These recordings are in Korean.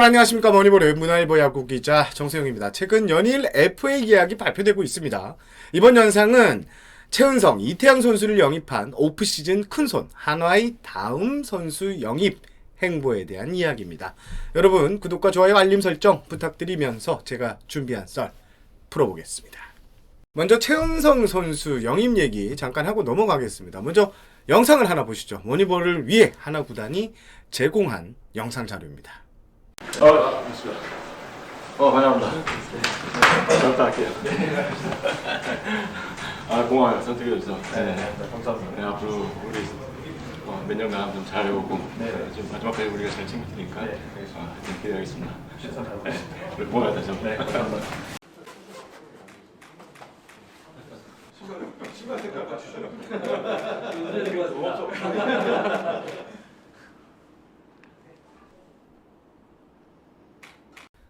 여러분 안녕하십니까. 머니볼의 문화일보 야구 기자 정세영입니다. 최근 연일 FA 계약이 발표되고 있습니다. 이번 영상은 최은성, 이태양 선수를 영입한 오프시즌 큰손 한화의 다음 선수 영입 행보에 대한 이야기입니다. 여러분 구독과 좋아요 알림 설정 부탁드리면서 제가 준비한 썰 풀어보겠습니다. 먼저 최은성 선수 영입 얘기 잠깐 하고 넘어가겠습니다. 먼저 영상을 하나 보시죠. 머니볼을 위해 하나 구단이 제공한 영상 자료입니다. 환영합니다. 잘 부탁할게요. 고마워요. 선택해줘서. 감사합니다. 네, 앞으로 우리 몇 년간 좀 잘 해오고, 좀 마지막까지 우리가 잘 챙길 테니까, 하여튼 기대하겠습니다. 최선 다하겠습니다. 고마워요, 다시 한번. 감사합니다. 신발 색깔 맞추셔요.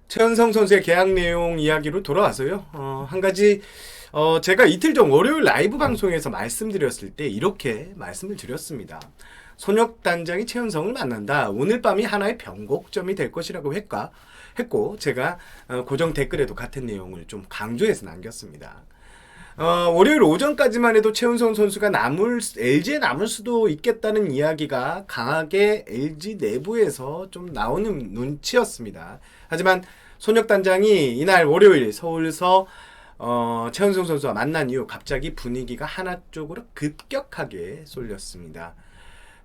최은성 선수의 계약 내용 이야기로 돌아와서요. 한 가지 제가 이틀 전 월요일 라이브 방송에서 말씀드렸을 때 이렇게 말씀을 드렸습니다. 손혁 단장이 최은성을 만난다. 오늘 밤이 하나의 변곡점이 될 것이라고 했고 제가 고정 댓글에도 같은 내용을 좀 강조해서 남겼습니다. 월요일 오전까지만 해도 최은성 선수가 LG에 남을 수도 있겠다는 이야기가 강하게 LG 내부에서 좀 나오는 눈치였습니다. 하지만 손혁 단장이 이날 월요일 서울서 최은성 선수와 만난 이후 갑자기 분위기가 하나 쪽으로 급격하게 쏠렸습니다.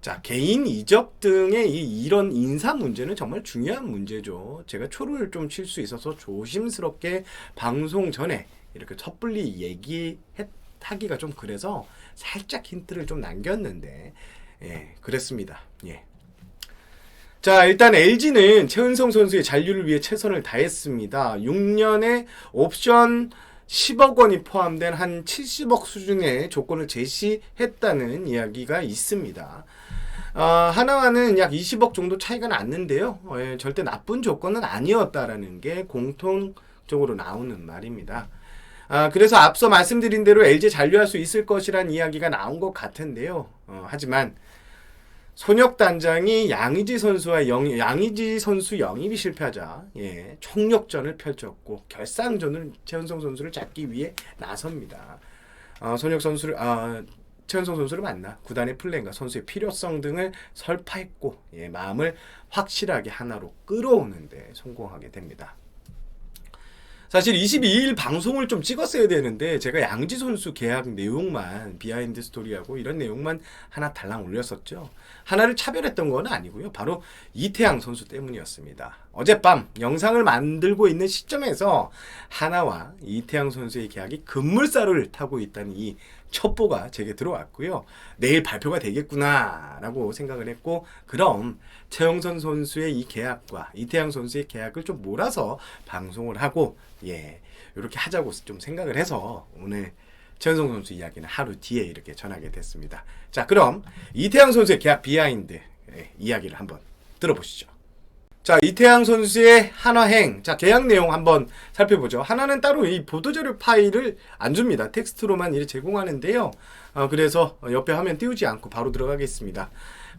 자, 개인 이적 등의 이런 인사 문제는 정말 중요한 문제죠. 제가 초를 좀 칠 수 있어서 조심스럽게 방송 전에 이렇게 섣불리 얘기하기가 좀 그래서 살짝 힌트를 좀 남겼는데 그랬습니다. 자, 일단 LG는 최은성 선수의 잔류를 위해 최선을 다했습니다. 6년에 옵션 10억 원이 포함된 한 70억 수준의 조건을 제시했다는 이야기가 있습니다. 하나와는 약 20억 정도 차이가 났는데요. 절대 나쁜 조건은 아니었다라는 게 공통적으로 나오는 말입니다. 그래서 앞서 말씀드린 대로 LG 잔류할 수 있을 것이란 이야기가 나온 것 같은데요. 하지만 손혁 단장이 양의지 선수 영입이 실패하자 총력전을 펼쳤고 결상전을 최은성 선수를 잡기 위해 나섭니다. 최은성 선수를 만나 구단의 플랜과 선수의 필요성 등을 설파했고 마음을 확실하게 하나로 끌어오는데 성공하게 됩니다. 사실 22일 방송을 좀 찍었어야 되는데 제가 양지 선수 계약 내용만 비하인드 스토리하고 이런 내용만 하나 달랑 올렸었죠. 하나를 차별했던 건 아니고요. 바로 이태양 선수 때문이었습니다. 어젯밤 영상을 만들고 있는 시점에서 하나와 이태양 선수의 계약이 급물살을 타고 있다는 이 첩보가 제게 들어왔고요. 내일 발표가 되겠구나 라고 생각을 했고 그럼 최영선 선수의 이 계약과 이태양 선수의 계약을 좀 몰아서 방송을 하고 이렇게 하자고 좀 생각을 해서 오늘 최은성 선수 이야기는 하루 뒤에 이렇게 전하게 됐습니다. 자, 그럼 이태양 선수의 계약 비하인드 이야기를 한번 들어보시죠. 자, 이태양 선수의 한화행. 자, 계약 내용 한번 살펴보죠. 하나는 따로 이 보도자료 파일을 안 줍니다. 텍스트로만 이렇게 제공하는데요. 그래서 옆에 화면 띄우지 않고 바로 들어가겠습니다.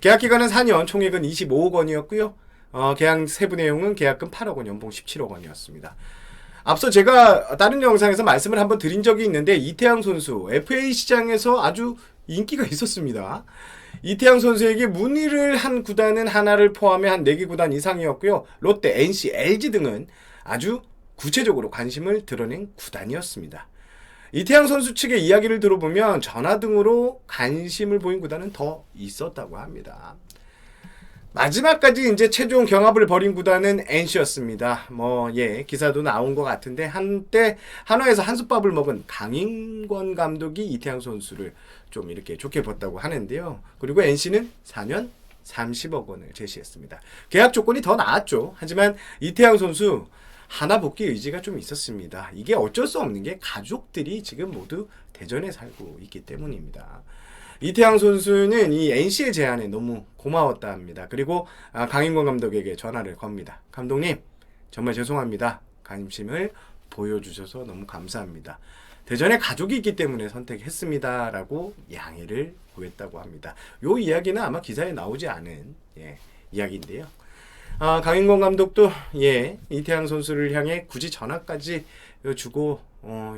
계약 기간은 4년, 총액은 25억 원이었고요. 계약 세부 내용은 계약금 8억 원, 연봉 17억 원이었습니다. 앞서 제가 다른 영상에서 말씀을 한번 드린 적이 있는데 이태양 선수 FA 시장에서 아주 인기가 있었습니다. 이태양 선수에게 문의를 한 구단은 하나를 포함해 한 4개 구단 이상이었고요. 롯데, NC, LG 등은 아주 구체적으로 관심을 드러낸 구단이었습니다. 이태양 선수 측의 이야기를 들어보면 전화 등으로 관심을 보인 구단은 더 있었다고 합니다. 마지막까지 이제 최종 경합을 벌인 구단은 NC였습니다. 기사도 나온 것 같은데 한때 한화에서 한솥밥을 먹은 강인권 감독이 이태양 선수를 좀 이렇게 좋게 봤다고 하는데요. 그리고 NC는 4년 30억 원을 제시했습니다. 계약 조건이 더 나았죠. 하지만 이태양 선수 하나 복귀 의지가 좀 있었습니다. 이게 어쩔 수 없는 게 가족들이 지금 모두 대전에 살고 있기 때문입니다. 이태양 선수는 이 NC의 제안에 너무 고마웠다 합니다. 그리고 강인권 감독에게 전화를 겁니다. 감독님, 정말 죄송합니다. 관심을 보여주셔서 너무 감사합니다. 대전에 가족이 있기 때문에 선택했습니다. 라고 양해를 구했다고 합니다. 이 이야기는 아마 기사에 나오지 않은 이야기인데요. 강인권 감독도 이태양 선수를 향해 굳이 전화까지 주고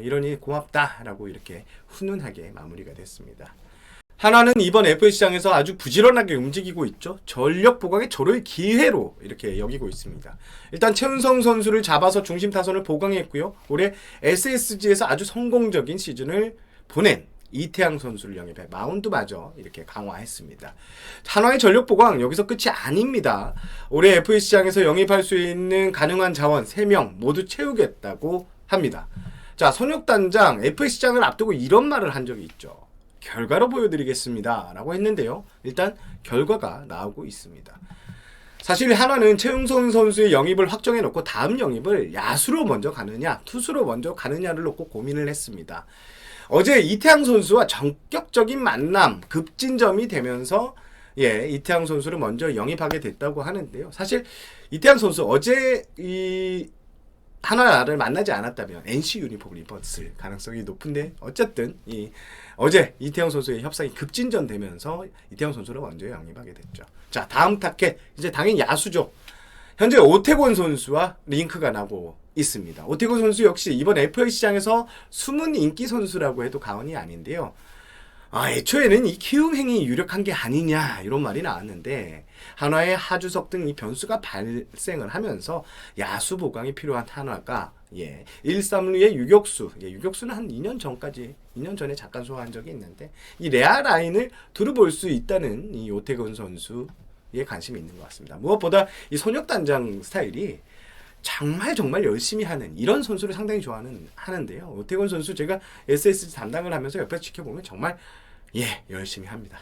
이러니 고맙다라고 이렇게 훈훈하게 마무리가 됐습니다. 하나는 이번 FA시장에서 아주 부지런하게 움직이고 있죠. 전력 보강의 절호의 기회로 이렇게 여기고 있습니다. 일단 최은성 선수를 잡아서 중심 타선을 보강했고요. 올해 SSG에서 아주 성공적인 시즌을 보낸 이태양 선수를 영입해 마운드마저 이렇게 강화했습니다. 한화의 전력 보강 여기서 끝이 아닙니다. 올해 FA시장에서 영입할 수 있는 가능한 자원 3명 모두 채우겠다고 합니다. 자, 손혁단장 FA시장을 앞두고 이런 말을 한 적이 있죠. 결과로 보여드리겠습니다 라고 했는데요. 일단 결과가 나오고 있습니다. 사실 하나는 최은성 선수의 영입을 확정해 놓고 다음 영입을 야수로 먼저 가느냐 투수로 먼저 가느냐를 놓고 고민을 했습니다. 어제 이태양 선수와 전격적인 만남 급진점이 되면서 이태양 선수를 먼저 영입하게 됐다고 하는데요. 사실 이태양 선수 어제 하나를 만나지 않았다면 NC 유니폼을 입었을 가능성이 높은데 어쨌든 어제 이태양 선수의 협상이 급진전되면서 이태양 선수를 먼저 영입하게 됐죠. 자, 다음 타겟 이제 당연히 야수죠. 현재 오태곤 선수와 링크가 나고 있습니다. 오태곤 선수 역시 이번 FA 시장에서 숨은 인기 선수라고 해도 과언이 아닌데요. 애초에는 이 키움행이 유력한 게 아니냐 이런 말이 나왔는데 한화의 하주석 등 이 변수가 발생을 하면서 야수 보강이 필요한 한화가 1, 3루의 유격수 유격수는 한 2년 전에 잠깐 소화한 적이 있는데 이 레아 라인을 두루볼 수 있다는 이 오태곤 선수에 관심이 있는 것 같습니다. 무엇보다 이 손혁단장 스타일이 정말 열심히 하는 이런 선수를 상당히 하는데요. 오태곤 선수 제가 SSG 담당을 하면서 옆에서 지켜보면 정말 열심히 합니다.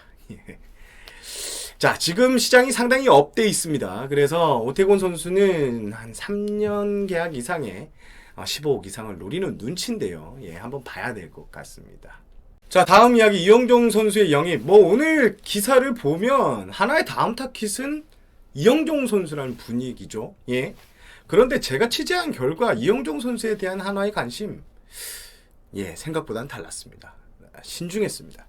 자, 지금 시장이 상당히 업돼 있습니다. 그래서 오태곤 선수는 한 3년 계약 이상의 15억 이상을 노리는 눈치인데요. 한번 봐야 될 것 같습니다. 자, 다음 이야기 이영종 선수의 영입. 오늘 기사를 보면 하나의 다음 타깃은 이영종 선수라는 분위기죠. 그런데 제가 취재한 결과 이영종 선수에 대한 한화의 관심 생각보다는 달랐습니다. 신중했습니다.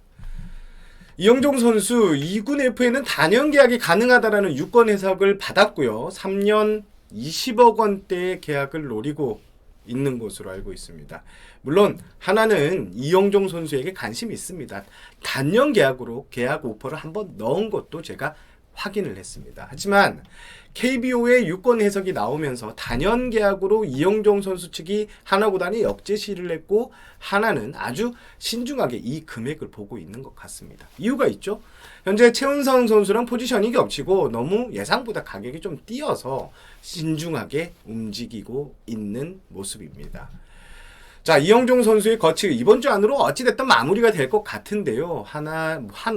이영종 선수 2군 FA는 단연 계약이 가능하다라는 유권 해석을 받았고요. 3년 20억 원대의 계약을 노리고 있는 것으로 알고 있습니다. 물론 하나는 이영종 선수에게 관심이 있습니다. 단년 계약으로 계약 오퍼를 한번 넣은 것도 제가 확인을 했습니다. 하지만 KBO의 유권 해석이 나오면서 단연 계약으로 이영종 선수 측이 하나 구단에 역제시를 했고 하나는 아주 신중하게 이 금액을 보고 있는 것 같습니다. 이유가 있죠. 현재 최은성 선수랑 포지션이 겹치고 너무 예상보다 가격이 좀 뛰어서 신중하게 움직이고 있는 모습입니다. 자, 이영종 선수의 거취 이번 주 안으로 어찌됐든 마무리가 될 것 같은데요.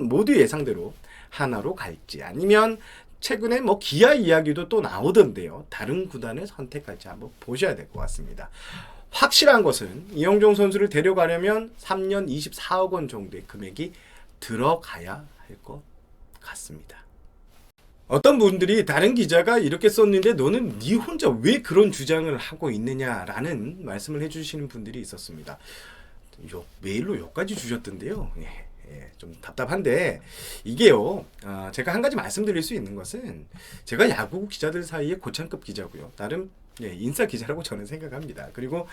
모두 예상대로 하나로 갈지 아니면 최근에 기아 이야기도 또 나오던데요. 다른 구단을 선택할지 한번 보셔야 될 것 같습니다. 확실한 것은 이영종 선수를 데려가려면 3년 24억 원 정도의 금액이 들어가야 할 것 같습니다. 어떤 분들이 다른 기자가 이렇게 썼는데 너는 네 혼자 왜 그런 주장을 하고 있느냐라는 말씀을 해주시는 분들이 있었습니다. 메일로 여기까지 주셨던데요. 좀 답답한데 이게요. 제가 한 가지 말씀드릴 수 있는 것은 제가 야구 기자들 사이에 고참급 기자고요. 나름 인싸 기자라고 저는 생각합니다. 그리고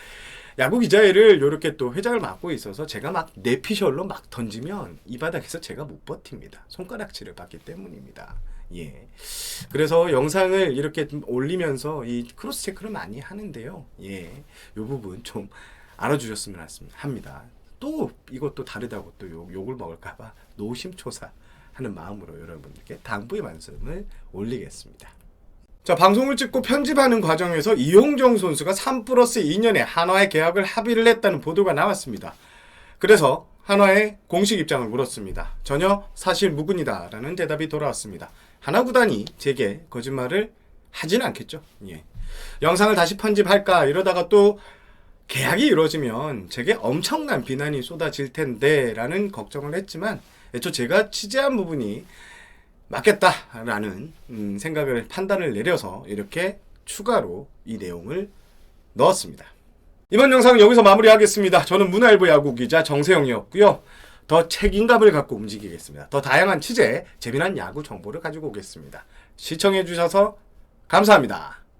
야구 기자회를 이렇게 또 회장을 맡고 있어서 제가 막 내피셜로 막 던지면 이 바닥에서 제가 못 버팁니다. 손가락질을 받기 때문입니다. 그래서 영상을 이렇게 좀 올리면서 이 크로스 체크를 많이 하는데요. 이 부분 좀 알아주셨으면 합니다. 또 이것도 다르다고 또 욕을 먹을까봐 노심초사하는 마음으로 여러분들께 당부의 말씀을 올리겠습니다. 자, 방송을 찍고 편집하는 과정에서 이영종 선수가 3+2년에 한화의 계약을 합의를 했다는 보도가 나왔습니다. 그래서 한화의 공식 입장을 물었습니다. 전혀 사실 무근이다 라는 대답이 돌아왔습니다. 한화 구단이 제게 거짓말을 하진 않겠죠. 영상을 다시 편집할까 이러다가 또 계약이 이루어지면 제게 엄청난 비난이 쏟아질 텐데 라는 걱정을 했지만 애초 제가 취재한 부분이 맞겠다라는 판단을 내려서 이렇게 추가로 이 내용을 넣었습니다. 이번 영상은 여기서 마무리하겠습니다. 저는 문화일보 야구기자 정세영이었고요. 더 책임감을 갖고 움직이겠습니다. 더 다양한 취재, 재미난 야구 정보를 가지고 오겠습니다. 시청해주셔서 감사합니다.